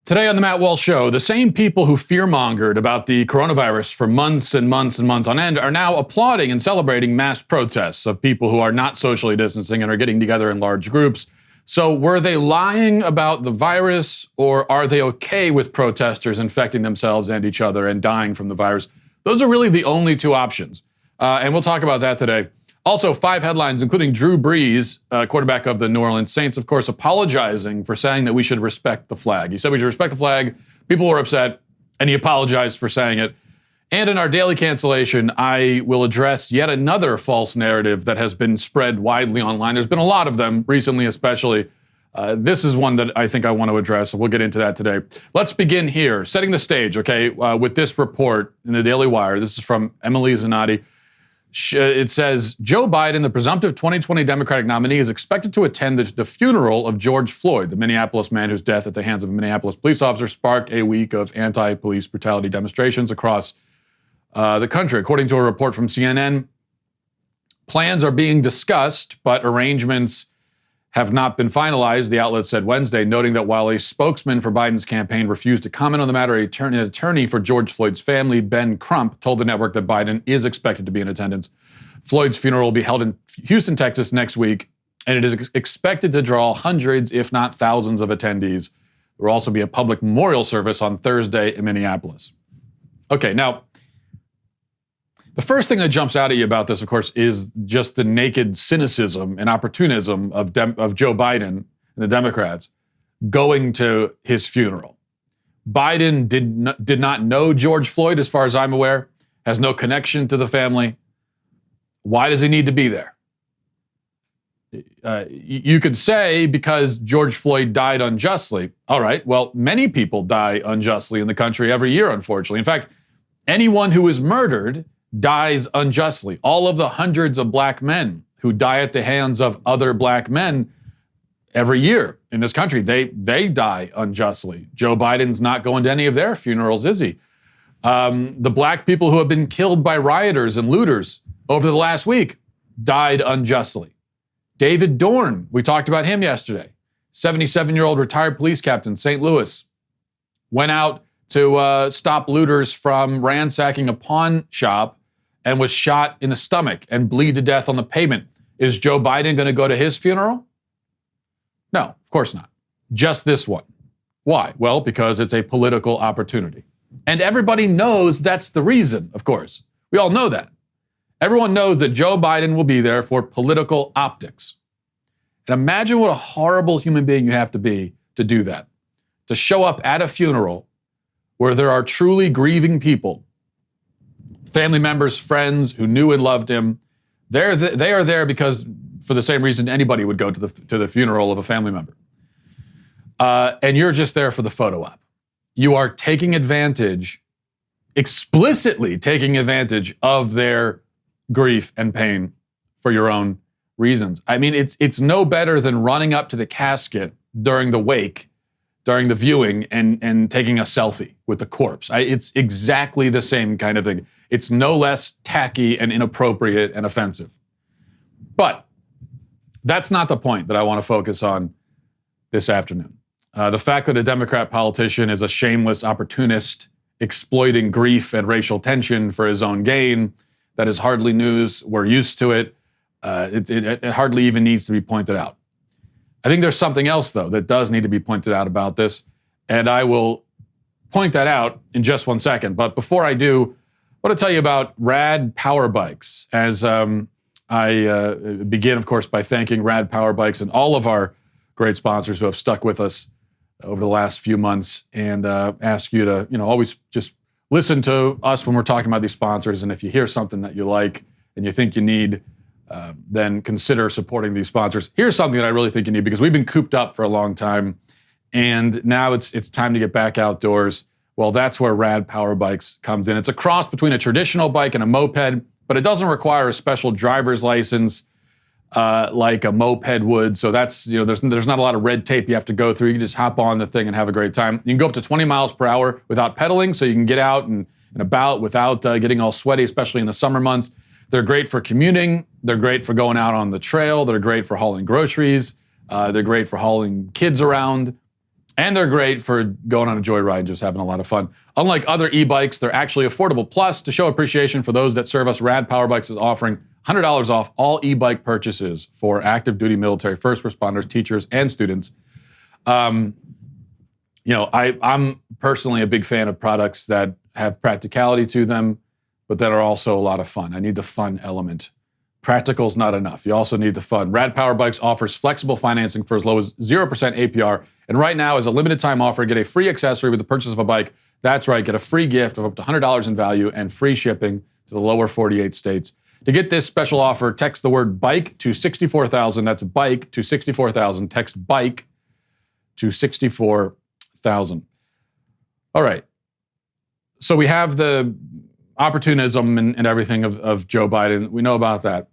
Today on the Matt Walsh Show, the same people who fearmongered about the coronavirus for months and months and months on end are now applauding and celebrating mass protests of people who are not socially distancing and are getting together in large groups. So were they lying about the virus, or are they okay with protesters infecting themselves and each other and dying from the virus? Those are really the only two options. And we'll talk about that today. Also, 5 headlines, including Drew Brees, quarterback of the New Orleans Saints, of course, apologizing for saying that we should respect the flag. He said we should respect the flag. People were upset, and he apologized for saying it. And in our daily cancellation, I will address yet another false narrative that has been spread widely online. There's been a lot of them recently, especially. This is one that I think I want to address, and we'll get into that today. Let's begin here, setting the stage, okay, with this report in the Daily Wire. This is from Emily Zanotti. It says, Joe Biden, the presumptive 2020 Democratic nominee, is expected to attend the funeral of George Floyd, the Minneapolis man whose death at the hands of a Minneapolis police officer sparked a week of anti-police brutality demonstrations across the country. According to a report from CNN, plans are being discussed, but arrangements have not been finalized, the outlet said Wednesday, noting that while a spokesman for Biden's campaign refused to comment on the matter, an attorney for George Floyd's family, Ben Crump, told the network that Biden is expected to be in attendance. Floyd's funeral will be held in Houston, Texas next week, and it is expected to draw hundreds, if not thousands, of attendees. There will also be a public memorial service on Thursday in Minneapolis. Okay, now, the first thing that jumps out at you about this, of course, is just the naked cynicism and opportunism of Joe Biden and the Democrats going to his funeral. Biden did not know George Floyd, as far as I'm aware, has no connection to the family. Why does he need to be there? You could say because George Floyd died unjustly. All right, well, many people die unjustly in the country every year, unfortunately. In fact, anyone who is murdered dies unjustly. All of the hundreds of black men who die at the hands of other black men every year in this country, they die unjustly. Joe Biden's not going to any of their funerals, is he? The black people who have been killed by rioters and looters over the last week died unjustly. David Dorn, we talked about him yesterday, 77-year-old retired police captain, St. Louis, went out to stop looters from ransacking a pawn shop and was shot in the stomach and bleed to death on the pavement. Is Joe Biden going to go to his funeral? No, of course not. Just this one. Why? Well, because it's a political opportunity. And everybody knows that's the reason, of course. We all know that. Everyone knows that Joe Biden will be there for political optics. And imagine what a horrible human being you have to be to do that. To show up at a funeral where there are truly grieving people, family members, friends who knew and loved him. They are there because, for the same reason anybody would go to the funeral of a family member. And you're just there for the photo op. You are taking advantage, explicitly taking advantage of their grief and pain for your own reasons. I mean, it's no better than running up to the casket during the wake, during the viewing, and taking a selfie with the corpse. It's exactly the same kind of thing. It's no less tacky and inappropriate and offensive. But that's not the point that I want to focus on this afternoon. The fact that a Democrat politician is a shameless opportunist exploiting grief and racial tension for his own gain, that is hardly news. We're used to it. It hardly even needs to be pointed out. I think there's something else, though, that does need to be pointed out about this, and I will point that out in just one second. But before I do, I want to tell you about Rad Power Bikes, as I begin, of course, by thanking Rad Power Bikes and all of our great sponsors who have stuck with us over the last few months, and ask you to, always just listen to us when we're talking about these sponsors. And if you hear something that you like and you think you need, then consider supporting these sponsors. Here's something that I really think you need, because we've been cooped up for a long time, and now it's time to get back outdoors. Well, that's where Rad Power Bikes comes in. It's a cross between a traditional bike and a moped, but it doesn't require a special driver's license like a moped would. So that's, there's not a lot of red tape you have to go through. You can just hop on the thing and have a great time. You can go up to 20 miles per hour without pedaling, so you can get out and about without getting all sweaty, especially in the summer months. They're great for commuting. They're great for going out on the trail. They're great for hauling groceries. They're great for hauling kids around. And they're great for going on a joyride and just having a lot of fun. Unlike other e-bikes, they're actually affordable. Plus, to show appreciation for those that serve us, Rad Power Bikes is offering $100 off all e-bike purchases for active duty military, first responders, teachers, and students. I'm personally a big fan of products that have practicality to them, but that are also a lot of fun. I need the fun element. Practical's not enough. You also need the fun. Rad Power Bikes offers flexible financing for as low as 0% APR. And right now, as a limited time offer, get a free accessory with the purchase of a bike. That's right, get a free gift of up to $100 in value and free shipping to the lower 48 states. To get this special offer, text the word bike to 64,000. That's bike to 64,000. Text bike to 64,000. All right. So we have the opportunism and everything of Joe Biden. We know about that.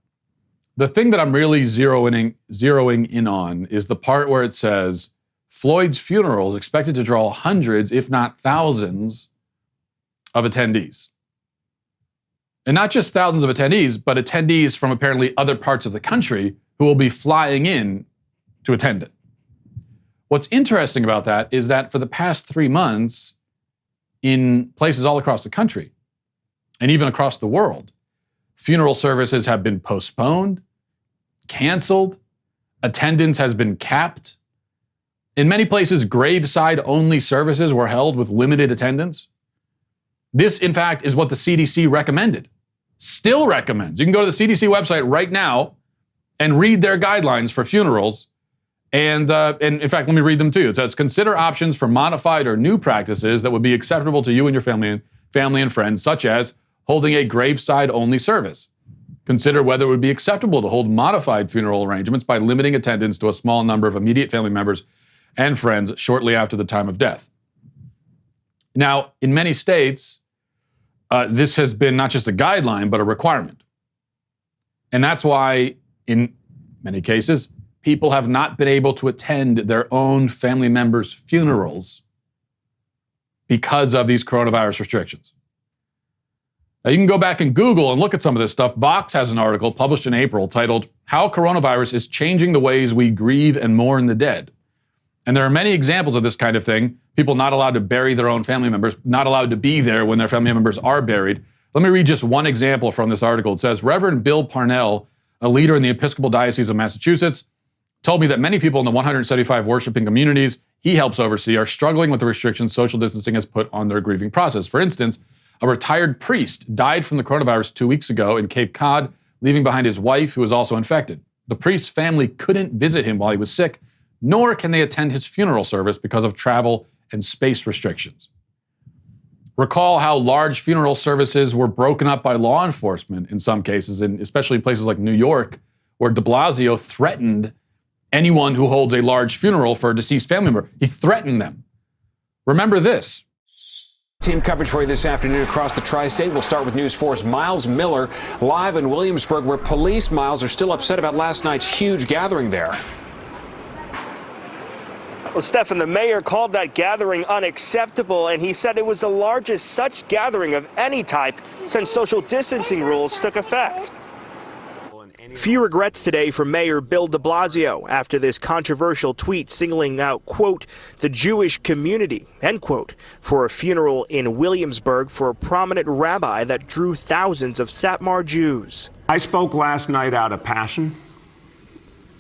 The thing that I'm really zeroing in on is the part where it says Floyd's funeral is expected to draw hundreds, if not thousands, of attendees. And not just thousands of attendees, but attendees from apparently other parts of the country who will be flying in to attend it. What's interesting about that is that for the past 3 months, in places all across the country, and even across the world, funeral services have been postponed, canceled, attendance has been capped. In many places, graveside-only services were held with limited attendance. This, in fact, is what the CDC recommended, still recommends. You can go to the CDC website right now and read their guidelines for funerals. And in fact, let me read them to you. It says, consider options for modified or new practices that would be acceptable to you and your family and friends, such as holding a graveside-only service. Consider whether it would be acceptable to hold modified funeral arrangements by limiting attendance to a small number of immediate family members and friends shortly after the time of death. Now, in many states, this has been not just a guideline, but a requirement. And that's why, in many cases, people have not been able to attend their own family members' funerals because of these coronavirus restrictions. Now, you can go back and Google and look at some of this stuff. Vox has an article published in April titled, How Coronavirus is Changing the Ways We Grieve and Mourn the Dead. And there are many examples of this kind of thing. People not allowed to bury their own family members, not allowed to be there when their family members are buried. Let me read just one example from this article. It says, Reverend Bill Parnell, a leader in the Episcopal Diocese of Massachusetts, told me that many people in the 175 worshiping communities he helps oversee are struggling with the restrictions social distancing has put on their grieving process. For instance, a retired priest died from the coronavirus 2 weeks ago in Cape Cod, leaving behind his wife, who was also infected. The priest's family couldn't visit him while he was sick, nor can they attend his funeral service because of travel and space restrictions. Recall how large funeral services were broken up by law enforcement in some cases, and especially in places like New York, where de Blasio threatened anyone who holds a large funeral for a deceased family member. He threatened them. Remember this. Team coverage for you this afternoon across the tri-state. We'll start with News 4's Miles Miller live in Williamsburg, where police, Miles, are still upset about last night's huge gathering there. Well, Stephan, the mayor called that gathering unacceptable, and he said it was the largest such gathering of any type since social distancing rules took effect. Few regrets today for Mayor Bill de Blasio after this controversial tweet singling out, quote, the Jewish community, end quote, for a funeral in Williamsburg for a prominent rabbi that drew thousands of Satmar Jews. I spoke last night out of passion.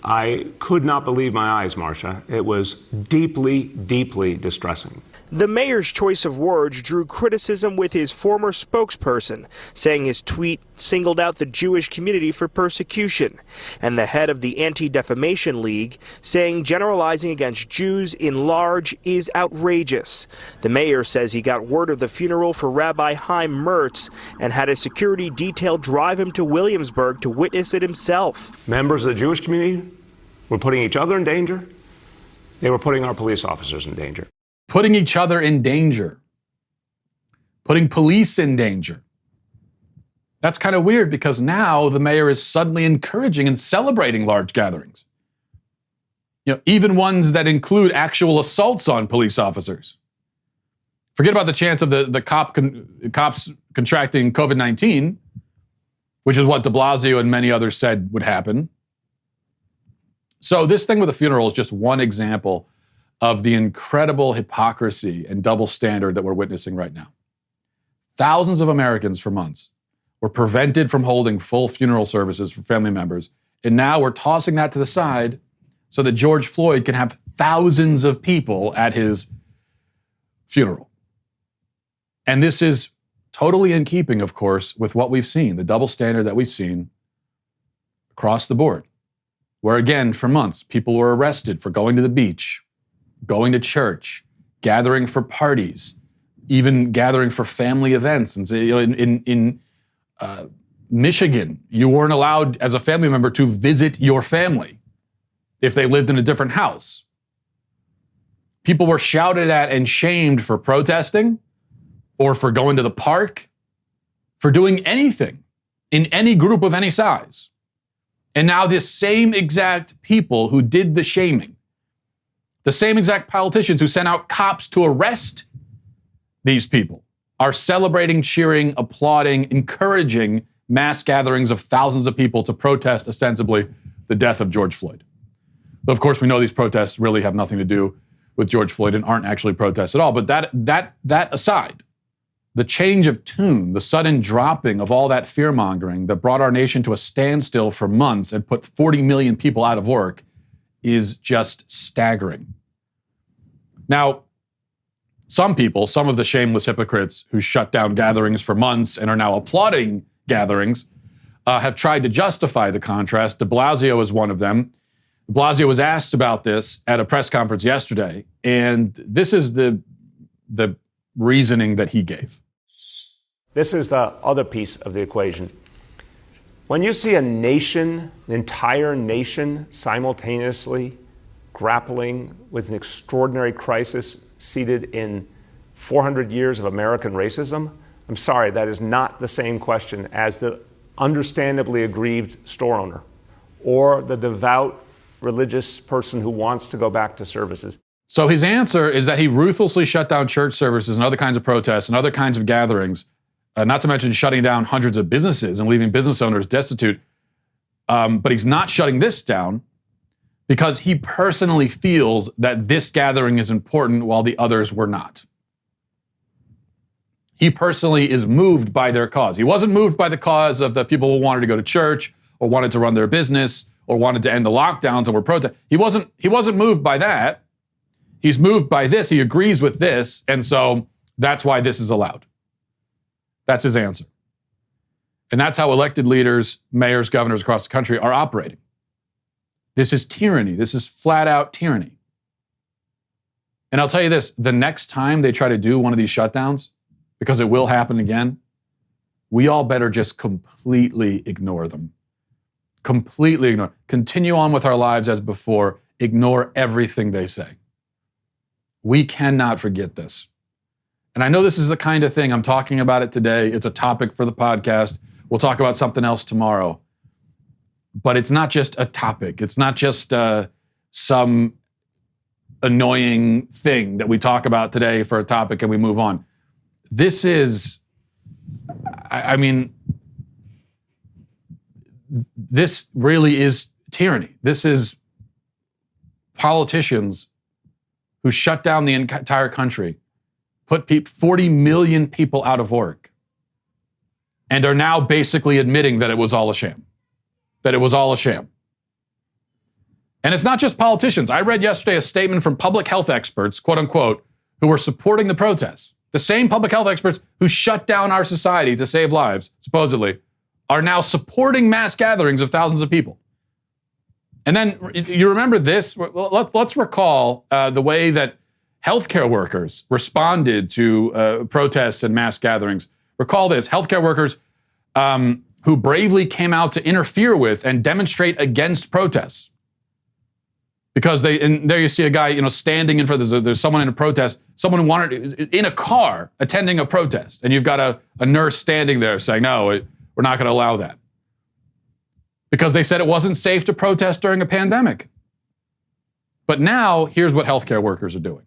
I could not believe my eyes, Marcia. It was deeply, deeply distressing. The mayor's choice of words drew criticism with his former spokesperson, saying his tweet singled out the Jewish community for persecution, and the head of the Anti-Defamation League saying generalizing against Jews in large is outrageous. The mayor says he got word of the funeral for Rabbi Chaim Mertz and had a security detail drive him to Williamsburg to witness it himself. Members of the Jewish community were putting each other in danger. They were putting our police officers in danger. Putting each other in danger. Putting police in danger. That's kind of weird because now the mayor is suddenly encouraging and celebrating large gatherings. Even ones that include actual assaults on police officers. Forget about the chance of the cops contracting COVID-19, which is what de Blasio and many others said would happen. So this thing with the funeral is just one example of the incredible hypocrisy and double standard that we're witnessing right now. Thousands of Americans for months were prevented from holding full funeral services for family members, and now we're tossing that to the side so that George Floyd can have thousands of people at his funeral. And this is totally in keeping, of course, with what we've seen, the double standard that we've seen across the board, where again, for months, people were arrested for going to the beach, going to church, gathering for parties, even gathering for family events. And so, in Michigan, you weren't allowed as a family member to visit your family if they lived in a different house. People were shouted at and shamed for protesting or for going to the park, for doing anything in any group of any size. And now this same exact people who did the shaming, the same exact politicians who sent out cops to arrest these people, are celebrating, cheering, applauding, encouraging mass gatherings of thousands of people to protest ostensibly the death of George Floyd. But of course, we know these protests really have nothing to do with George Floyd and aren't actually protests at all. But that aside, the change of tune, the sudden dropping of all that fear-mongering that brought our nation to a standstill for months and put 40 million people out of work is just staggering. Now, some people, some of the shameless hypocrites who shut down gatherings for months and are now applauding gatherings, have tried to justify the contrast. De Blasio is one of them. De Blasio was asked about this at a press conference yesterday, and this is the reasoning that he gave. This is the other piece of the equation. When you see a nation, an entire nation, simultaneously grappling with an extraordinary crisis seated in 400 years of American racism, I'm sorry, that is not the same question as the understandably aggrieved store owner or the devout religious person who wants to go back to services. So his answer is that he ruthlessly shut down church services and other kinds of protests and other kinds of gatherings, not to mention shutting down hundreds of businesses and leaving business owners destitute. But he's not shutting this down because he personally feels that this gathering is important while the others were not. He personally is moved by their cause. He wasn't moved by the cause of the people who wanted to go to church or wanted to run their business or wanted to end the lockdowns and were protesting. He wasn't moved by that. He's moved by this. He agrees with this. And so that's why this is allowed. That's his answer. And that's how elected leaders, mayors, governors across the country are operating. This is tyranny. This is flat out tyranny. And I'll tell you this, the next time they try to do one of these shutdowns, because it will happen again, we all better just completely ignore them. Completely ignore. Continue on with our lives as before. Ignore everything they say. We cannot forget this. And I know this is the kind of thing, I'm talking about it today. It's a topic for the podcast. We'll talk about something else tomorrow. But it's not just a topic. It's not just some annoying thing that we talk about today for a topic and we move on. This is, I mean, this really is tyranny. This is politicians who shut down the entire country, put 40 million people out of work, and are now basically admitting that it was all a sham. That it was all a sham. And it's not just politicians. I read yesterday a statement from public health experts, quote unquote, who were supporting the protests. The same public health experts who shut down our society to save lives, supposedly, are now supporting mass gatherings of thousands of people. And then you remember this? Let's recall the way that healthcare workers responded to protests and mass gatherings. Recall this, healthcare workers who bravely came out to interfere with and demonstrate against protests. Because and there you see a guy, standing in front of, there's someone in a protest, someone who wanted, in a car, attending a protest, and you've got a nurse standing there saying, no, we're not going to allow that. Because they said it wasn't safe to protest during a pandemic. But now, here's what healthcare workers are doing.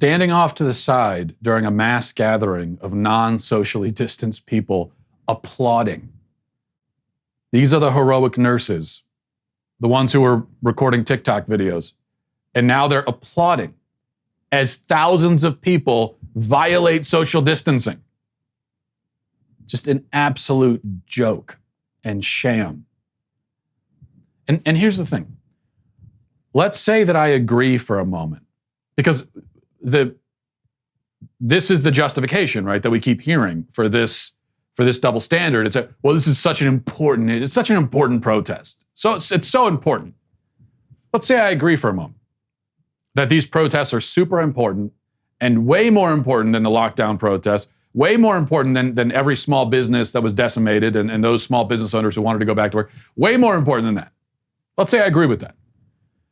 standing off to the side during a mass gathering of non-socially distanced people, applauding. These are the heroic nurses, the ones who were recording TikTok videos, and now they're applauding as thousands of people violate social distancing. Just an absolute joke and sham. And here's the thing. Let's say that I agree for a moment, because this is the justification, right, that we keep hearing for this double standard. It's this is such an important protest. So it's so important. Let's say I agree for a moment that these protests are super important and way more important than the lockdown protests, way more important than every small business that was decimated and those small business owners who wanted to go back to work, way more important than that. Let's say I agree with that.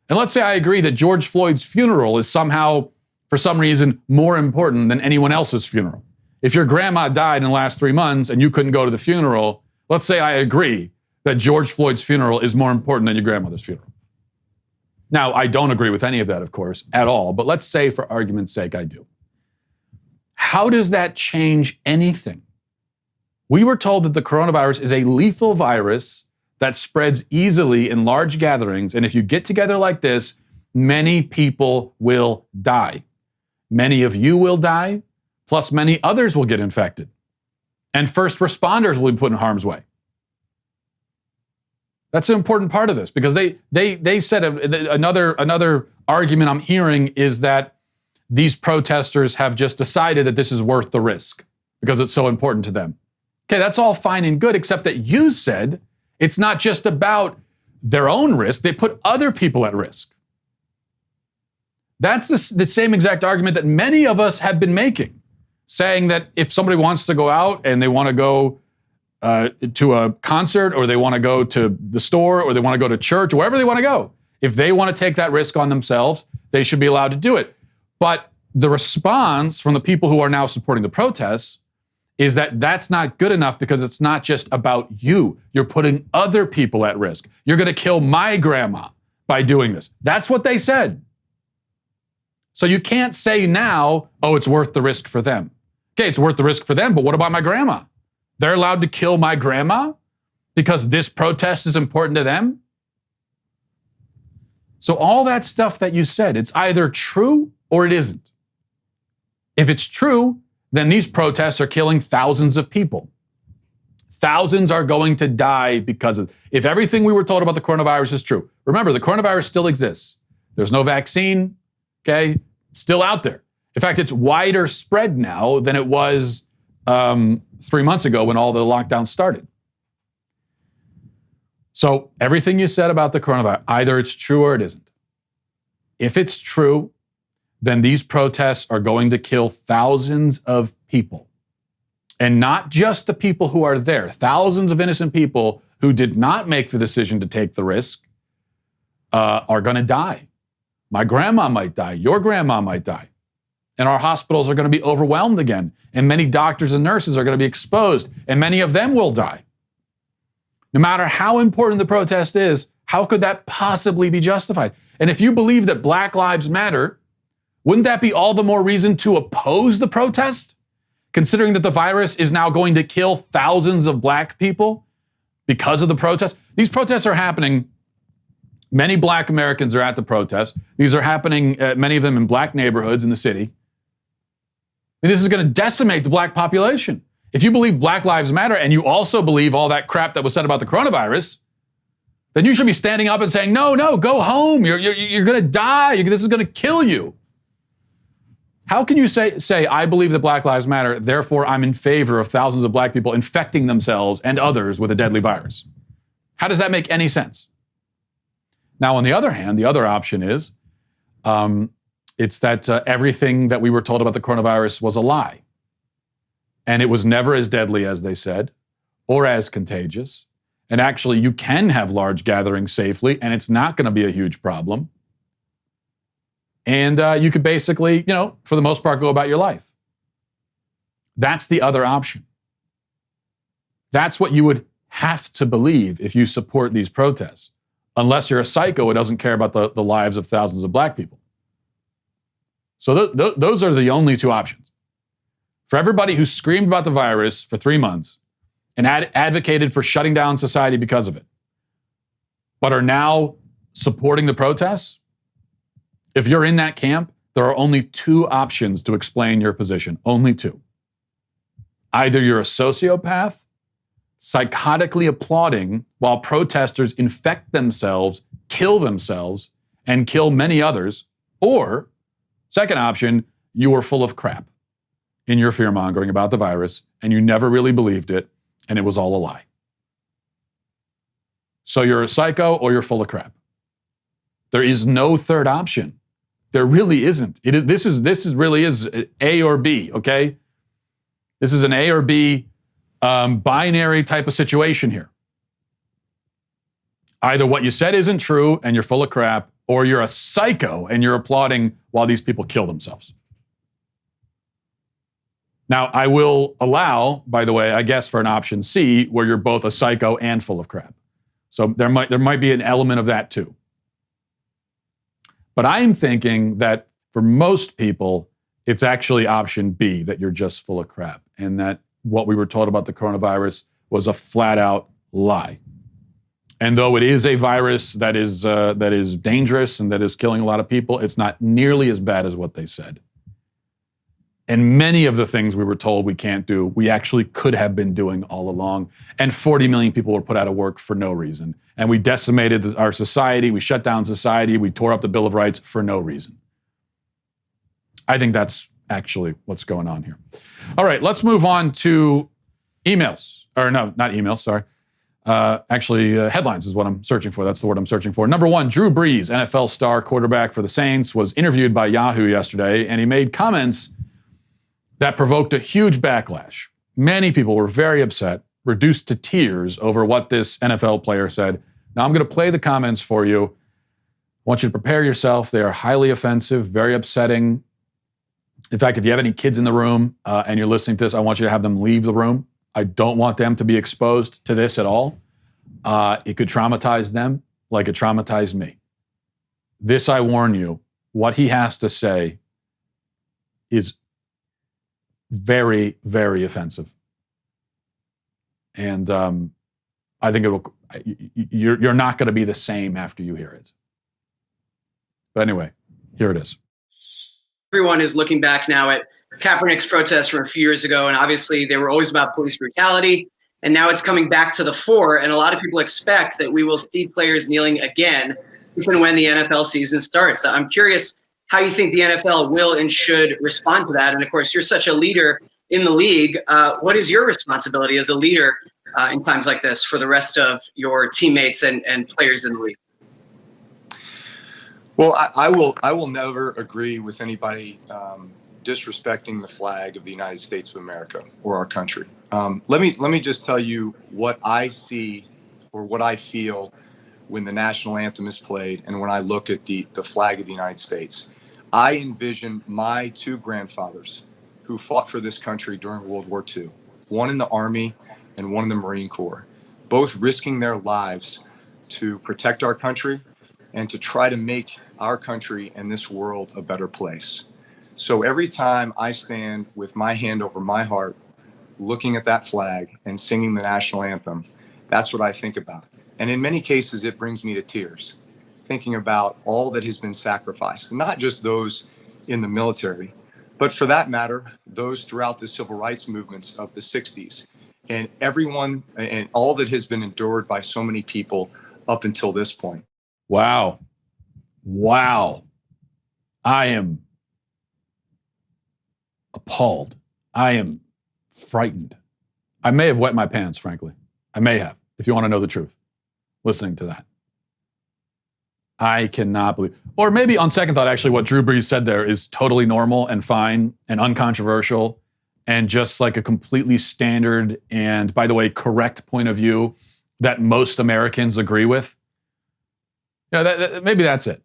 And let's say I agree that George Floyd's funeral is somehow, for some reason, more important than anyone else's funeral. If your grandma died in the last 3 months and you couldn't go to the funeral, let's say I agree that George Floyd's funeral is more important than your grandmother's funeral. Now, I don't agree with any of that, of course, at all, but let's say for argument's sake I do. How does that change anything? We were told that the coronavirus is a lethal virus that spreads easily in large gatherings, and if you get together like this, many people will die. Many of you will die, plus many others will get infected. And first responders will be put in harm's way. That's an important part of this, because they said another argument I'm hearing is that these protesters have just decided that this is worth the risk because it's so important to them. Okay, that's all fine and good, except that you said it's not just about their own risk, they put other people at risk. That's the same exact argument that many of us have been making, saying that if somebody wants to go out and they want to go to a concert, or they want to go to the store, or they want to go to church, or wherever they want to go, if they want to take that risk on themselves, they should be allowed to do it. But the response from the people who are now supporting the protests is that that's not good enough, because it's not just about you. You're putting other people at risk. You're going to kill my grandma by doing this. That's what they said. So you can't say now, oh, it's worth the risk for them. Okay, it's worth the risk for them, but what about my grandma? They're allowed to kill my grandma because this protest is important to them? So all that stuff that you said, it's either true or it isn't. If it's true, then these protests are killing thousands of people. Thousands are going to die because of it. If everything we were told about the coronavirus is true, remember, the coronavirus still exists. There's no vaccine, okay? It's still out there. In fact, it's wider spread now than it was 3 months ago when all the lockdowns started. So everything you said about the coronavirus, either it's true or it isn't. If it's true, then these protests are going to kill thousands of people. And not just the people who are there. Thousands of innocent people who did not make the decision to take the risk are going to die. My grandma might die. Your grandma might die. And our hospitals are going to be overwhelmed again. And many doctors and nurses are going to be exposed. And many of them will die. No matter how important the protest is, how could that possibly be justified? And if you believe that Black Lives Matter, wouldn't that be all the more reason to oppose the protest? Considering that the virus is now going to kill thousands of black people because of the protest? These protests are happening. Many black Americans are at the protests. These are happening, many of them in black neighborhoods in the city. And this is going to decimate the black population. If you believe Black Lives Matter and you also believe all that crap that was said about the coronavirus, then you should be standing up and saying, no, go home. You're going to die. This is going to kill you. How can you say, I believe that Black Lives Matter, therefore I'm in favor of thousands of black people infecting themselves and others with a deadly virus? How does that make any sense? Now, on the other hand, the other option is, it's that everything that we were told about the coronavirus was a lie. And it was never as deadly as they said, or as contagious. And actually, you can have large gatherings safely, and it's not going to be a huge problem. And you could basically, for the most part, go about your life. That's the other option. That's what you would have to believe if you support these protests, unless you're a psycho who doesn't care about the lives of thousands of black people. So those are the only two options. For everybody who screamed about the virus for 3 months and advocated for shutting down society because of it, but are now supporting the protests, if you're in that camp, there are only two options to explain your position. Only two. Either you're a sociopath, psychotically applauding while protesters infect themselves, and kill many others, or, second option, you were full of crap in your fear-mongering about the virus, and you never really believed it, and it was all a lie. So you're a psycho or you're full of crap. There is no third option. There really isn't. This is really A or B, okay? This is an A or B binary type of situation here. Either what you said isn't true and you're full of crap, or you're a psycho and you're applauding while these people kill themselves. Now, I will allow, by the way, I guess for an option C, where you're both a psycho and full of crap. So there might be an element of that too. But I'm thinking that for most people, it's actually option B, that you're just full of crap, and that what we were told about the coronavirus was a flat out lie. And though it is a virus that is dangerous and that is killing a lot of people, it's not nearly as bad as what they said. And many of the things we were told we can't do, we actually could have been doing all along. And 40 million people were put out of work for no reason. And we decimated our society, we shut down society, we tore up the Bill of Rights for no reason. I think that's actually what's going on here. All right, let's move on to emails. Or no, not emails, sorry. Headlines is what I'm searching for. That's the word I'm searching for. Number one, Drew Brees, NFL star quarterback for the Saints, was interviewed by Yahoo yesterday, and he made comments that provoked a huge backlash. Many people were very upset, reduced to tears over what this NFL player said. Now I'm going to play the comments for you. I want you to prepare yourself. They are highly offensive, very upsetting. In fact, if you have any kids in the room and you're listening to this, I want you to have them leave the room. I don't want them to be exposed to this at all. It could traumatize them like it traumatized me. This, I warn you, what he has to say is very, very offensive. And I think you're not going to be the same after you hear it. But anyway, here it is. Everyone is looking back now at Kaepernick's protests from a few years ago, and obviously they were always about police brutality, and now it's coming back to the fore, and a lot of people expect that we will see players kneeling again, even when the NFL season starts. I'm curious how you think the NFL will and should respond to that, and of course, you're such a leader in the league. What is your responsibility as a leader in times like this for the rest of your teammates and players in the league? Well, I will never agree with anybody disrespecting the flag of the United States of America or our country. Let me just tell you what I see or what I feel when the national anthem is played and when I look at the flag of the United States. I envision my two grandfathers who fought for this country during World War II, one in the Army and one in the Marine Corps, both risking their lives to protect our country and to try to make our country and this world a better place. So every time I stand with my hand over my heart, looking at that flag and singing the national anthem, that's what I think about. And in many cases, it brings me to tears, thinking about all that has been sacrificed, not just those in the military, but for that matter, those throughout the civil rights movements of the 60s, and everyone and all that has been endured by so many people up until this point. Wow. I am appalled. I am frightened. I may have wet my pants, frankly. I may have, if you want to know the truth, listening to that. I cannot believe, or maybe on second thought, actually, what Drew Brees said there is totally normal and fine and uncontroversial and just like a completely standard and, by the way, correct point of view that most Americans agree with. Maybe that's it.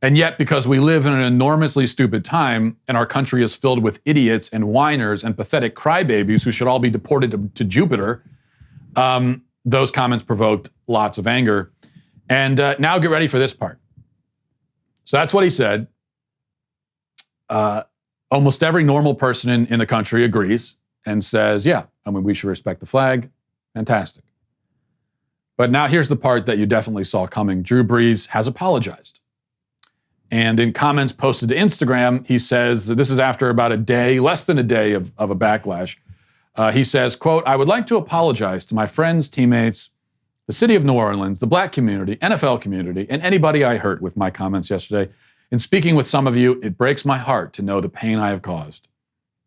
And yet, because we live in an enormously stupid time and our country is filled with idiots and whiners and pathetic crybabies who should all be deported to Jupiter, those comments provoked lots of anger. And now get ready for this part. So that's what he said. almost every normal person in the country agrees and says, yeah, I mean, we should respect the flag. Fantastic. But now here's the part that you definitely saw coming. Drew Brees has apologized. And in comments posted to Instagram, he says, this is after about a day, less than a day of a backlash. He says, quote, I would like to apologize to my friends, teammates, the city of New Orleans, the black community, NFL community, and anybody I hurt with my comments yesterday. In speaking with some of you, it breaks my heart to know the pain I have caused.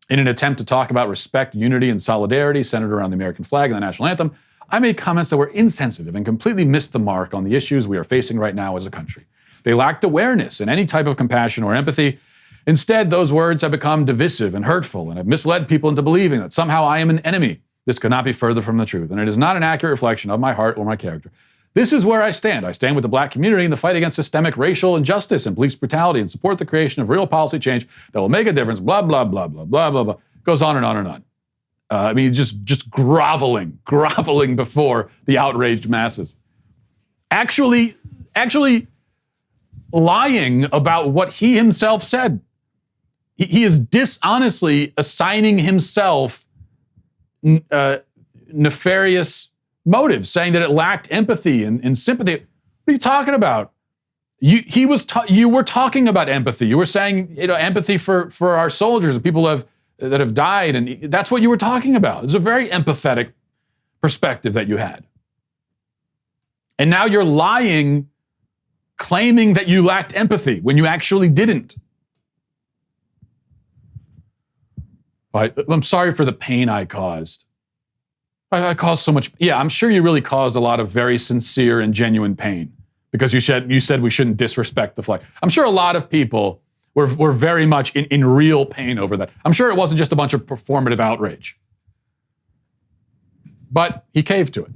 In an attempt to talk about respect, unity, and solidarity centered around the American flag and the national anthem, I made comments that were insensitive and completely missed the mark on the issues we are facing right now as a country. They lacked awareness and any type of compassion or empathy. Instead, those words have become divisive and hurtful and have misled people into believing that somehow I am an enemy. This could not be further from the truth, and it is not an accurate reflection of my heart or my character. This is where I stand. I stand with the black community in the fight against systemic racial injustice and police brutality and support the creation of real policy change that will make a difference, blah, blah, blah, blah, blah, blah, blah. Goes on and on and on. I mean, just groveling before the outraged masses. Actually lying about what he himself said. He is dishonestly assigning himself nefarious motives, saying that it lacked empathy and sympathy. What are you talking about? You were talking about empathy. You were saying, empathy for our soldiers, the people that have died, and that's what you were talking about. It's a very empathetic perspective that you had. And now you're lying, claiming that you lacked empathy when you actually didn't. I'm sorry for the pain I caused. I caused so much. Yeah, I'm sure you really caused a lot of very sincere and genuine pain because you said we shouldn't disrespect the flag. I'm sure a lot of people were very much in real pain over that. I'm sure it wasn't just a bunch of performative outrage. But he caved to it.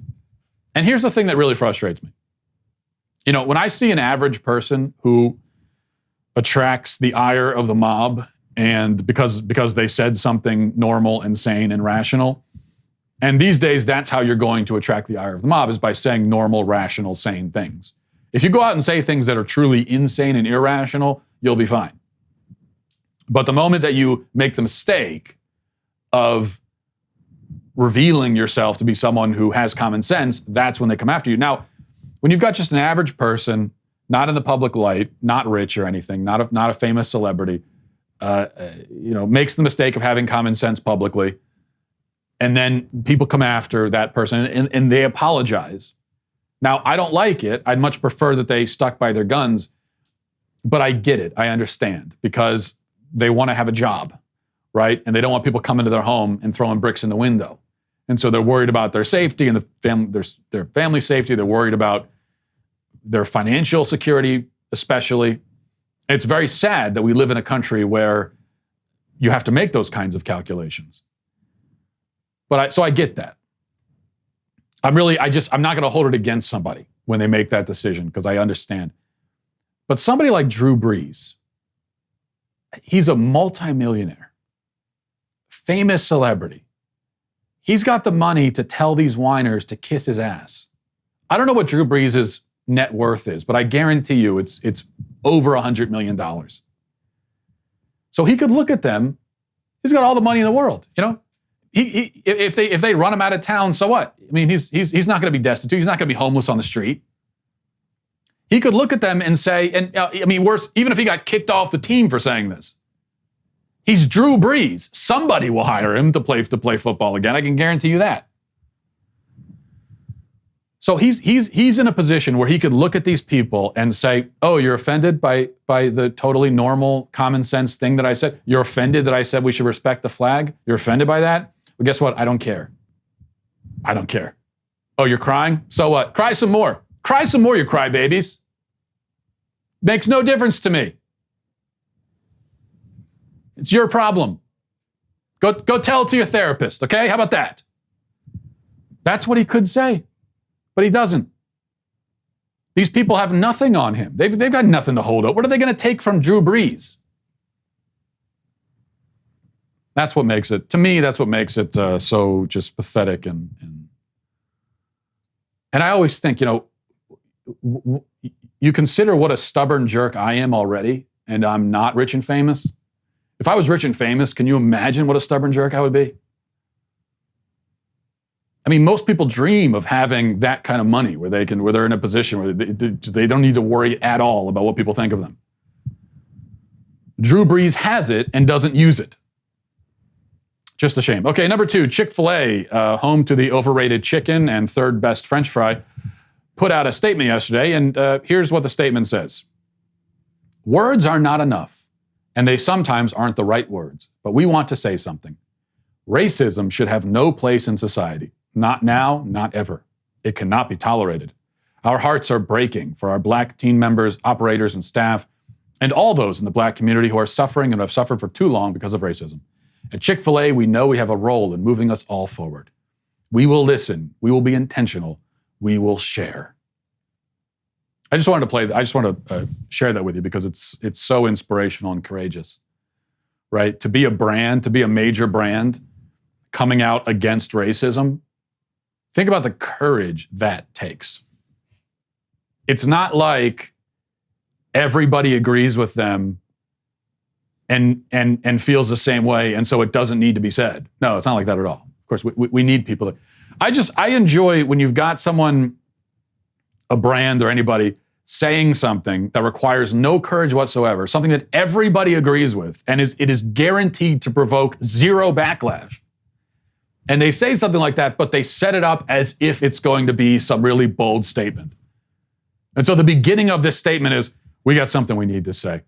And here's the thing that really frustrates me. When I see an average person who attracts the ire of the mob, and because they said something normal and sane and rational, and these days that's how you're going to attract the ire of the mob, is by saying normal, rational, sane things. If you go out and say things that are truly insane and irrational, you'll be fine. But the moment that you make the mistake of revealing yourself to be someone who has common sense, that's when they come after you. Now, when you've got just an average person, not in the public light, not rich or anything, not a famous celebrity, makes the mistake of having common sense publicly, and then people come after that person and they apologize. Now, I don't like it. I'd much prefer that they stuck by their guns, but I get it. I understand, because they want to have a job, right? And they don't want people coming to their home and throwing bricks in the window. And so they're worried about their safety and their family safety. They're worried about their financial security, especially. It's very sad that we live in a country where you have to make those kinds of calculations. So I get that. I'm not going to hold it against somebody when they make that decision, because I understand. But somebody like Drew Brees, he's a multimillionaire, famous celebrity. He's got the money to tell these whiners to kiss his ass. I don't know what Drew Brees' net worth is, but I guarantee you it's over $100 million. So he could look at them. He's got all the money in the world, If they run him out of town, so what? I mean, he's not going to be destitute. He's not going to be homeless on the street. He could look at them and say, worse, even if he got kicked off the team for saying this, he's Drew Brees. Somebody will hire him to play football again. I can guarantee you that. So he's in a position where he could look at these people and say, "Oh, you're offended by the totally normal, common sense thing that I said. You're offended that I said we should respect the flag. You're offended by that. Well, guess what? I don't care. I don't care. Oh, you're crying? So what? Cry some more. Cry some more, you crybabies. Makes no difference to me. It's your problem. Go tell it to your therapist, okay? How about that?" That's what he could say, but he doesn't. These people have nothing on him. They've got nothing to hold up. What are they going to take from Drew Brees? That's what makes it, to me, that's what makes it so just pathetic. And I always think, you consider what a stubborn jerk I am already, and I'm not rich and famous. If I was rich and famous, can you imagine what a stubborn jerk I would be? I mean, most people dream of having that kind of money where they're in a position where they don't need to worry at all about what people think of them. Drew Brees has it and doesn't use it. Just a shame. Okay, number 2, Chick-fil-A, home to the overrated chicken and third best French fry, put out a statement yesterday, and here's what the statement says. Words are not enough, and they sometimes aren't the right words, but we want to say something. Racism should have no place in society. Not now, not ever. It cannot be tolerated. Our hearts are breaking for our Black team members, operators, and staff, and all those in the Black community who are suffering and have suffered for too long because of racism. At Chick-fil-A, we know we have a role in moving us all forward. We will listen. We will be intentional. We will share. I just wanted to share that with you because it's so inspirational and courageous, right? To be a brand, to be a major brand coming out against racism. Think about the courage that takes. It's not like everybody agrees with them and feels the same way, and so it doesn't need to be said. No, it's not like that at all. Of course, we need people to. I enjoy when you've got someone, a brand or anybody, saying something that requires no courage whatsoever, something that everybody agrees with, and it is guaranteed to provoke zero backlash. And they say something like that, but they set it up as if it's going to be some really bold statement. And so the beginning of this statement is, we got something we need to say.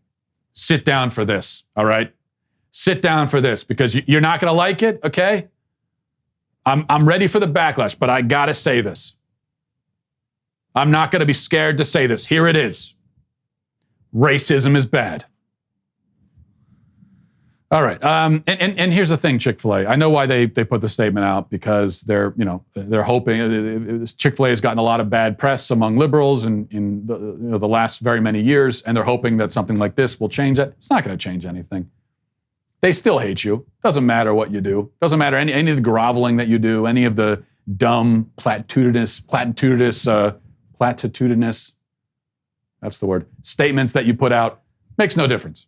Sit down for this, all right? Sit down for this, because you're not going to like it, okay? I'm ready for the backlash, but I got to say this. I'm not going to be scared to say this. Here it is. Racism is bad. All right, and here's the thing, Chick-fil-A. I know why they put the statement out, because they're hoping. Chick-fil-A has gotten a lot of bad press among liberals in the last very many years, and they're hoping that something like this will change it. It's not going to change anything. They still hate you. Doesn't matter what you do. Doesn't matter any of the groveling that you do, any of the dumb, platitudinous, that's the word, statements that you put out. Makes no difference.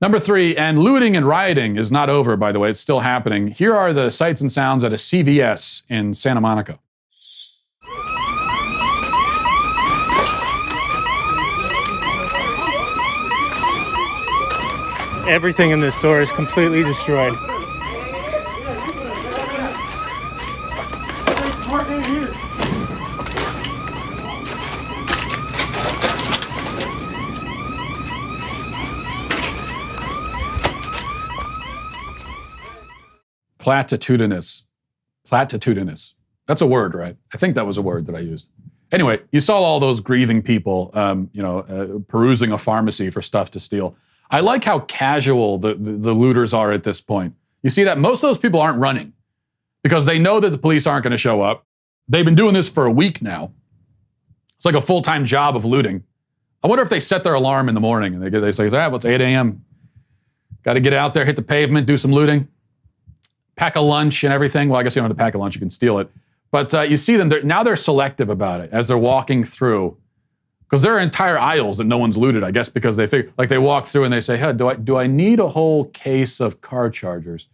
Number 3, and looting and rioting is not over, by the way. It's still happening. Here are the sights and sounds at a CVS in Santa Monica. Everything in this store is completely destroyed. Platitudinous. That's a word, right? I think that was a word that I used. Anyway, you saw all those grieving people, perusing a pharmacy for stuff to steal. I like how casual the looters are at this point. You see that most of those people aren't running because they know that the police aren't going to show up. They've been doing this for a week now. It's like a full-time job of looting. I wonder if they set their alarm in the morning and they say, well, it's 8 a.m. Got to get out there, hit the pavement, do some looting. Pack a lunch and everything. Well, I guess you don't have to pack a lunch, you can steal it. But you see them, they're selective about it as they're walking through. Because there are entire aisles that no one's looted, I guess, because they figure, like they walk through and they say, hey, do I need a whole case of car chargers?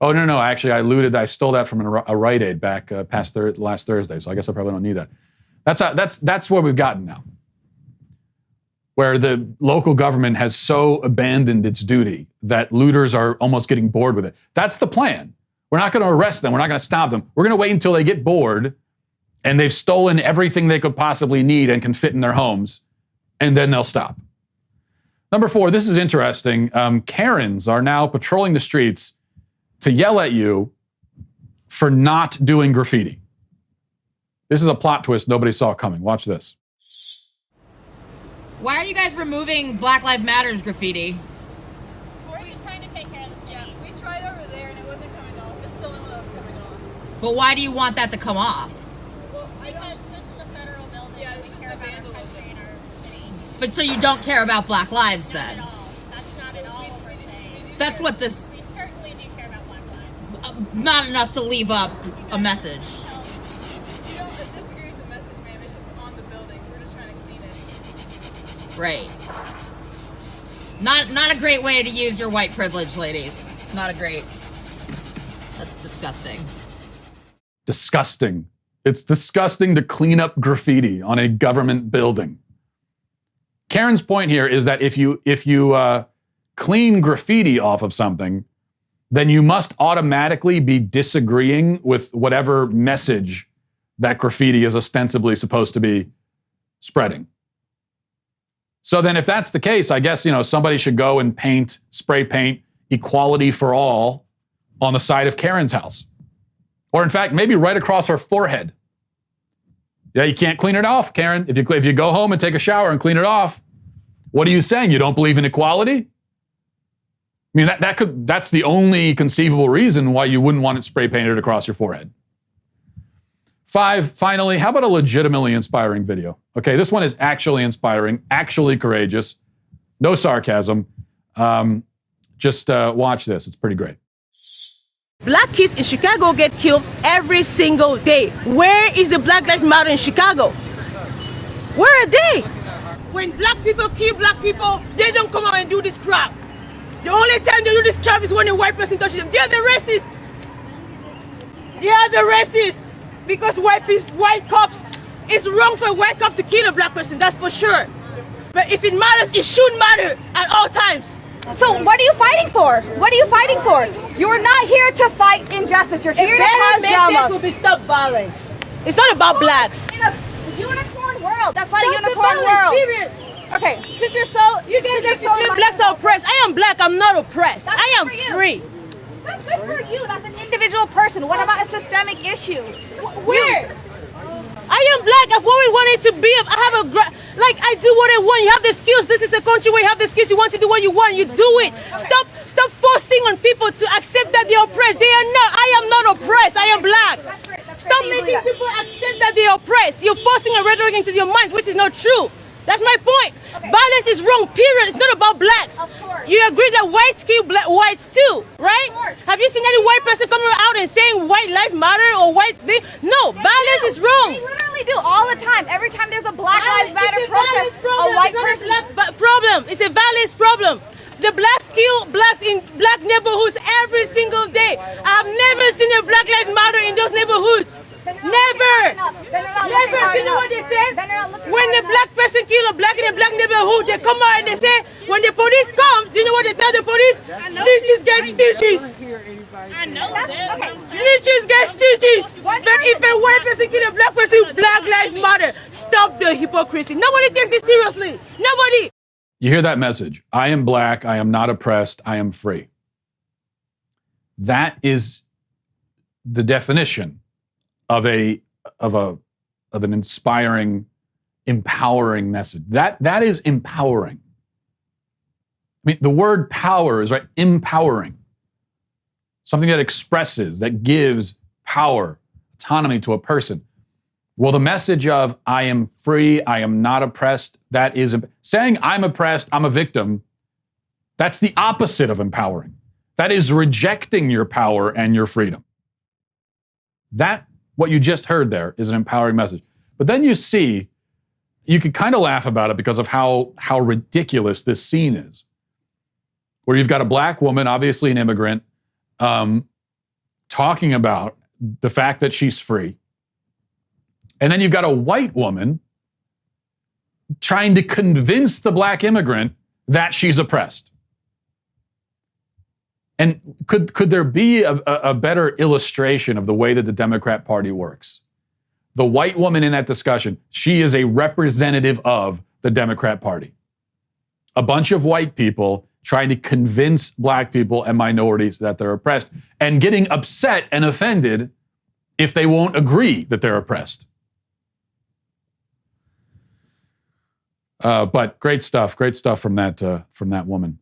Oh, no, actually, I stole that from a Rite Aid back last Thursday, so I guess I probably don't need that. That's where we've gotten now. Where the local government has so abandoned its duty that looters are almost getting bored with it. That's the plan. We're not going to arrest them. We're not going to stop them. We're going to wait until they get bored and they've stolen everything they could possibly need and can fit in their homes, and then they'll stop. Number 4, this is interesting. Karens are now patrolling the streets to yell at you for not doing graffiti. This is a plot twist nobody saw coming. Watch this. Why are you guys removing Black Lives Matter's graffiti? We're just trying to take care of the Yeah, we tried over there and it wasn't coming off. It's still one that was coming off. But why do you want that to come off? Well, because this is a federal building. Yeah, it's just a vandalism. But so you don't care about Black lives then? Not at all. That's not at all what we're saying. That's what this... We certainly do care about Black lives. Not enough to leave up a message. You don't disagree with the message, ma'am. It's just on the building. We're just trying to clean it. Right. Not a great way to use your white privilege, ladies. Not a great. That's disgusting. Disgusting. It's disgusting to clean up graffiti on a government building. Karen's point here is that if you clean graffiti off of something, then you must automatically be disagreeing with whatever message that graffiti is ostensibly supposed to be spreading. So then if that's the case, I guess, somebody should go and spray paint equality for all on the side of Karen's house. Or in fact, maybe right across her forehead. Yeah, you can't clean it off, Karen. If you go home and take a shower and clean it off, what are you saying? You don't believe in equality? I mean, that's the only conceivable reason why you wouldn't want it spray painted across your forehead. 5, finally, how about a legitimately inspiring video? Okay, this one is actually inspiring, actually courageous, no sarcasm. Just watch this. It's pretty great. Black kids in Chicago get killed every single day. Where is the Black Lives Matter in Chicago? Where are they? When black people kill black people, they don't come out and do this crap. The only time they do this crap is when a white person touches them. They are the racists. They are the racists. Because white cops, it's wrong for a white cop to kill a black person, that's for sure. But if it matters, it should matter at all times. So what are you fighting for? What are you fighting for? You're not here to fight injustice. You're here to cause drama. Message will be stop violence. It's not about blacks. In a unicorn world. That's not a unicorn world. Period. Okay, since you're so... You guys think blacks are oppressed. I am black. I'm not oppressed. I am free. That's good for you. That's an individual person. What about a systemic issue? Where? I am black. I've always wanted to be. I have I do what I want. You have the skills. This is a country where you have the skills. You want to do what you want. You do it. Stop forcing on people to accept that they're oppressed. They are not. I am not oppressed. I am black. Stop making people accept that they're oppressed. You're forcing a rhetoric into your minds, which is not true. That's my point. Okay. Violence is wrong, period. It's not about blacks. Of course. You agree that whites kill whites too, right? Have you seen any white person coming out and saying white life matter or white thing? No, violence is wrong. They literally do all the time. Every time there's a Black Lives Matter protest, a white person... It's not a problem. It's a violence problem. The blacks kill blacks in black neighborhoods every single day. I've never seen a Black Lives Matter in those neighborhoods. Never. Never. You know what they say? When a black person kills a black in a black neighborhood, they come out and they say, when the police comes, do you know what they tell the police? Snitches get stitches. I know that. Okay. Snitches get stitches. But if a white person kills a black person, Black Lives Matter. Stop the hypocrisy. Nobody takes this seriously. Nobody. You hear that message? I am black. I am not oppressed. I am free. That is the definition of an inspiring, empowering message. That is empowering. I mean, the word power is right, empowering. Something that expresses, that gives power, autonomy to a person. Well, the message of I am free, I am not oppressed, that is saying I'm oppressed, I'm a victim. That's the opposite of empowering. That is rejecting your power and your freedom. What you just heard there is an empowering message. But then you see, you could kind of laugh about it because of how ridiculous this scene is. Where you've got a black woman, obviously an immigrant, talking about the fact that she's free. And then you've got a white woman trying to convince the black immigrant that she's oppressed. And could there be a better illustration of the way that the Democrat Party works? The white woman in that discussion, she is a representative of the Democrat Party. A bunch of white people trying to convince black people and minorities that they're oppressed and getting upset and offended if they won't agree that they're oppressed. But great stuff from that woman.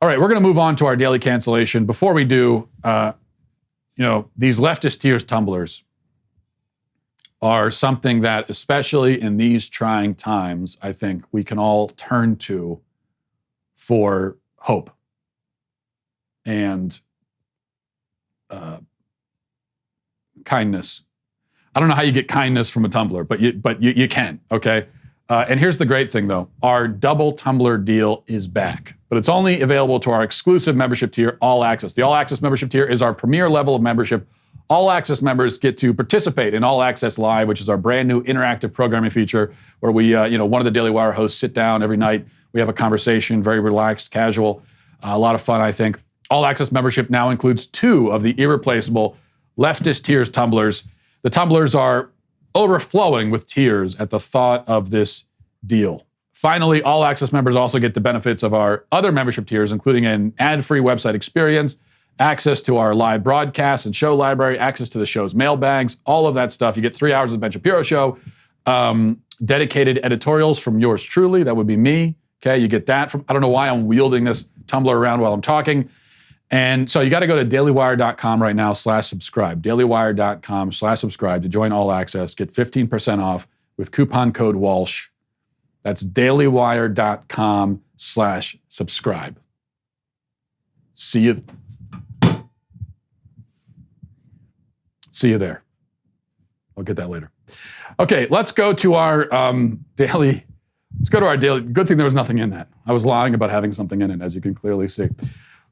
All right, we're going to move on to our daily cancellation. Before we do, these leftist tears tumblers are something that, especially in these trying times, I think we can all turn to for hope and kindness. I don't know how you get kindness from a tumbler, but you can, okay? And here's the great thing, though. Our double tumbler deal is back, but it's only available to our exclusive membership tier, All Access. The All Access membership tier is our premier level of membership. All Access members get to participate in All Access Live, which is our brand new interactive programming feature where we, one of the Daily Wire hosts sit down every night. We have a conversation, very relaxed, casual, a lot of fun, I think. All Access membership now includes 2 of the irreplaceable leftist tiers tumblers. The tumblers are overflowing with tears at the thought of this deal. Finally, All Access members also get the benefits of our other membership tiers, including an ad-free website experience, access to our live broadcasts and show library, access to the show's mailbags, all of that stuff. You get 3 hours of the Ben Shapiro Show, dedicated editorials from yours truly. That would be me. Okay, you get that from, I don't know why I'm wielding this tumbler around while I'm talking. And so you got to go to dailywire.com right now /subscribe. Dailywire.com /subscribe to join All Access. Get 15% off with coupon code Walsh. That's dailywire.com /subscribe. See you there. I'll get that later. Okay, let's go to our daily. Good thing there was nothing in that. I was lying about having something in it, as you can clearly see.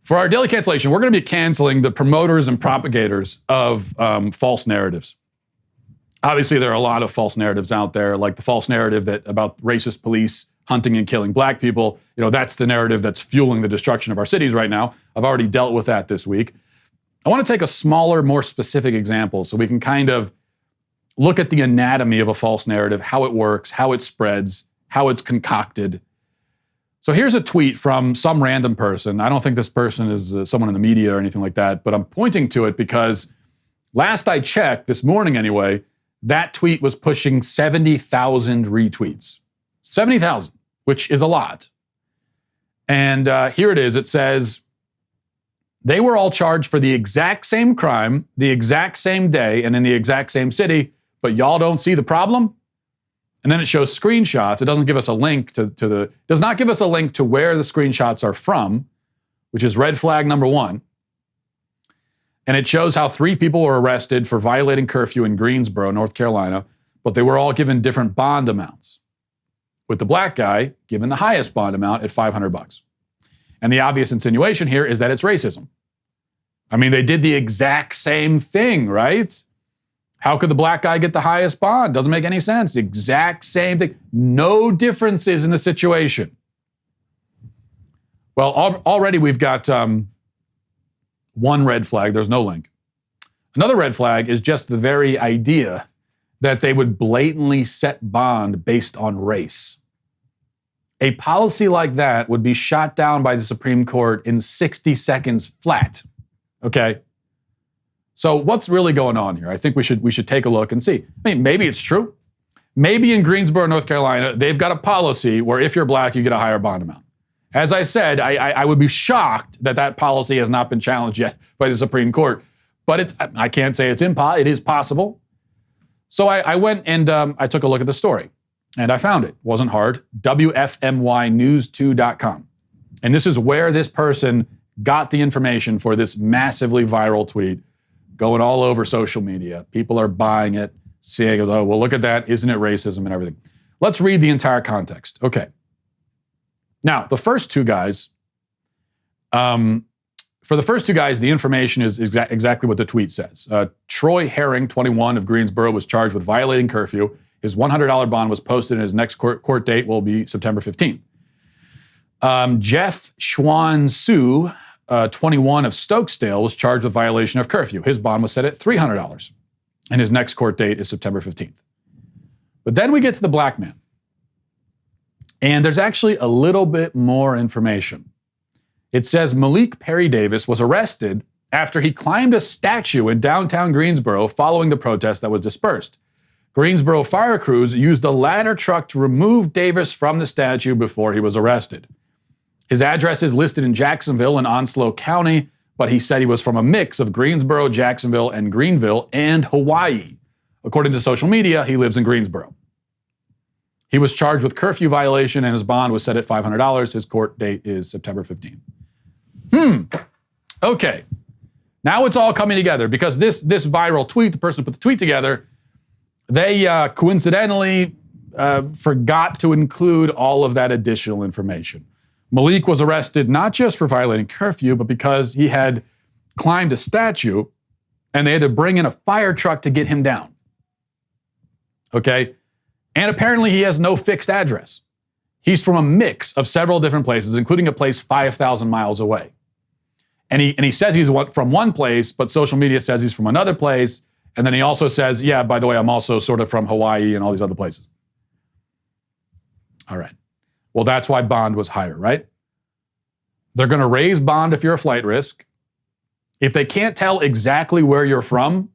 For our daily cancellation, we're going to be canceling the promoters and propagators of false narratives. Obviously, there are a lot of false narratives out there, like the false narrative that about racist police hunting and killing black people. That's the narrative that's fueling the destruction of our cities right now. I've already dealt with that this week. I want to take a smaller, more specific example so we can kind of look at the anatomy of a false narrative, how it works, how it spreads, how it's concocted. So here's a tweet from some random person. I don't think this person is someone in the media or anything like that, but I'm pointing to it because last I checked, this morning anyway, that tweet was pushing 70,000 retweets. 70,000, which is a lot. And here it is. It says, they were all charged for the exact same crime, the exact same day, and in the exact same city, but y'all don't see the problem? And then it shows screenshots. It doesn't give us a link does not give us a link to where the screenshots are from, which is red flag number 1. And it shows how 3 people were arrested for violating curfew in Greensboro, North Carolina, but they were all given different bond amounts, with the black guy given the highest bond amount at $500. And the obvious insinuation here is that it's racism. I mean, they did the exact same thing, right? How could the black guy get the highest bond? Doesn't make any sense. Exact same thing. No differences in the situation. Well, already we've got one red flag. There's no link. Another red flag is just the very idea that they would blatantly set bond based on race. A policy like that would be shot down by the Supreme Court in 60 seconds flat. Okay? So what's really going on here? I think we should take a look and see. I mean, maybe it's true. Maybe in Greensboro, North Carolina, they've got a policy where if you're black, you get a higher bond amount. As I said, I would be shocked that policy has not been challenged yet by the Supreme Court. But I can't say it is possible. So I went and I took a look at the story. And I found it. Wasn't hard. WFMYnews2.com. And this is where this person got the information for this massively viral tweet going all over social media. People are buying it, seeing it. Oh, well, look at that. Isn't it racism and everything? Let's read the entire context. Okay. Now, the first 2 guys, for the first 2 guys, the information is exactly what the tweet says. Troy Herring, 21, of Greensboro, was charged with violating curfew. His $100 bond was posted, and his next court date will be September 15th. Jeff Schwan Su, 21, of Stokesdale, was charged with violation of curfew. His bond was set at $300, and his next court date is September 15th. But then we get to the black man. And there's actually a little bit more information. It says Malik Perry Davis was arrested after he climbed a statue in downtown Greensboro following the protest that was dispersed. Greensboro fire crews used a ladder truck to remove Davis from the statue before he was arrested. His address is listed in Jacksonville and Onslow County, but he said he was from a mix of Greensboro, Jacksonville, and Greenville, and Hawaii. According to social media, he lives in Greensboro. He was charged with curfew violation and his bond was set at $500. His court date is September 15th. Okay. Now it's all coming together because this viral tweet, the person who put the tweet together, they coincidentally forgot to include all of that additional information. Malik was arrested not just for violating curfew, but because he had climbed a statue and they had to bring in a fire truck to get him down. Okay? And apparently he has no fixed address. He's from a mix of several different places, including a place 5,000 miles away. And he says he's from one place, but social media says he's from another place. And then he also says, yeah, by the way, I'm also sort of from Hawaii and all these other places. All right. Well, that's why bond was higher, right? They're going to raise bond if you're a flight risk. If they can't tell exactly where you're from,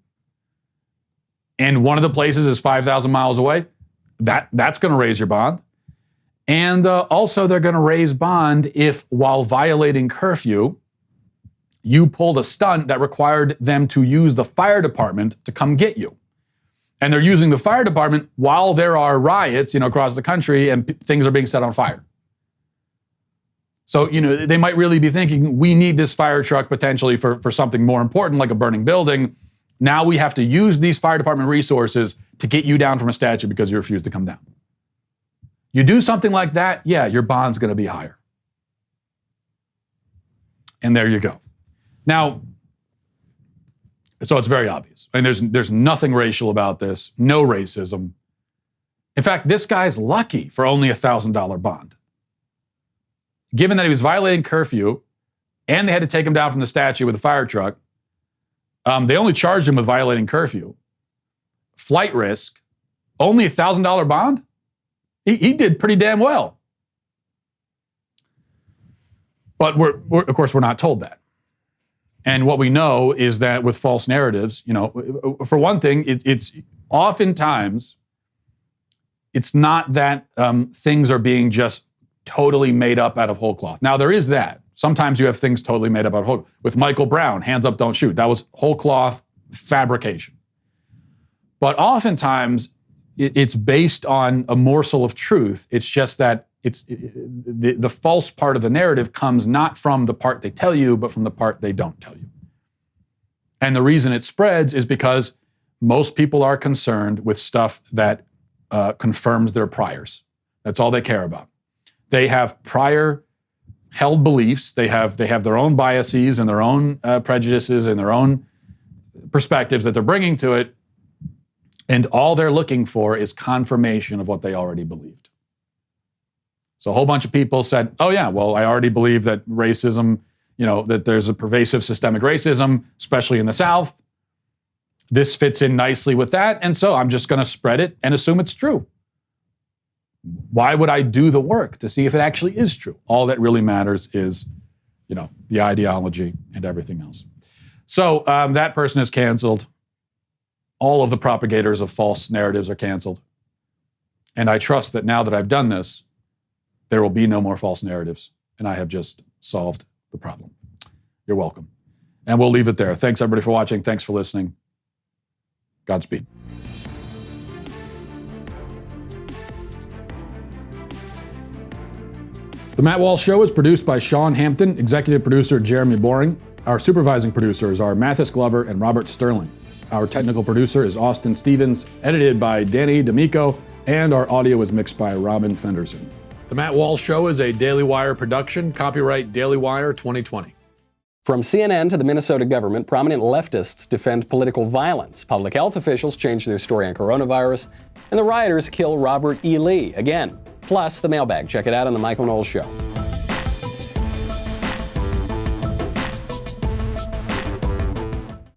and one of the places is 5,000 miles away, that's going to raise your bond. And also, they're going to raise bond if, while violating curfew, you pulled a stunt that required them to use the fire department to come get you. And they're using the fire department while there are riots, across the country and things are being set on fire. So, they might really be thinking, we need this fire truck potentially for something more important, like a burning building. Now we have to use these fire department resources to get you down from a statue because you refuse to come down. You do something like that, yeah, your bond's going to be higher. And there you go. Now, so it's very obvious. I mean, there's nothing racial about this, no racism. In fact, this guy's lucky for only a $1,000 bond. Given that he was violating curfew and they had to take him down from the statue with a fire truck, they only charged him with violating curfew. Flight risk, only a $1,000 bond? He did pretty damn well. But of course, we're not told that. And what we know is that with false narratives, for one thing, it's oftentimes, it's not that things are being just totally made up out of whole cloth. Now, there is that. Sometimes you have things totally made up out of whole cloth. With Michael Brown, hands up, don't shoot. That was whole cloth fabrication. But oftentimes, it's based on a morsel of truth. It's just that the false part of the narrative comes not from the part they tell you, but from the part they don't tell you. And the reason it spreads is because most people are concerned with stuff that confirms their priors. That's all they care about. They have prior held beliefs. They have their own biases and their own prejudices and their own perspectives that they're bringing to it. And all they're looking for is confirmation of what they already believed. So a whole bunch of people said, oh yeah, well, I already believe that racism, that there's a pervasive systemic racism, especially in the South. This fits in nicely with that. And so I'm just going to spread it and assume it's true. Why would I do the work to see if it actually is true? All that really matters is, the ideology and everything else. So that person is canceled. All of the propagators of false narratives are canceled. And I trust that now that I've done this, there will be no more false narratives, and I have just solved the problem. You're welcome. And we'll leave it there. Thanks, everybody, for watching. Thanks for listening. Godspeed. The Matt Walsh Show is produced by Sean Hampton, executive producer Jeremy Boring. Our supervising producers are Mathis Glover and Robert Sterling. Our technical producer is Austin Stevens, edited by Danny D'Amico, and our audio is mixed by Robin Fenderson. The Matt Walsh Show is a Daily Wire production, copyright Daily Wire 2020. From CNN to the Minnesota government, prominent leftists defend political violence. Public health officials change their story on coronavirus, and the rioters kill Robert E. Lee again. Plus, the mailbag. Check it out on The Michael Knowles Show.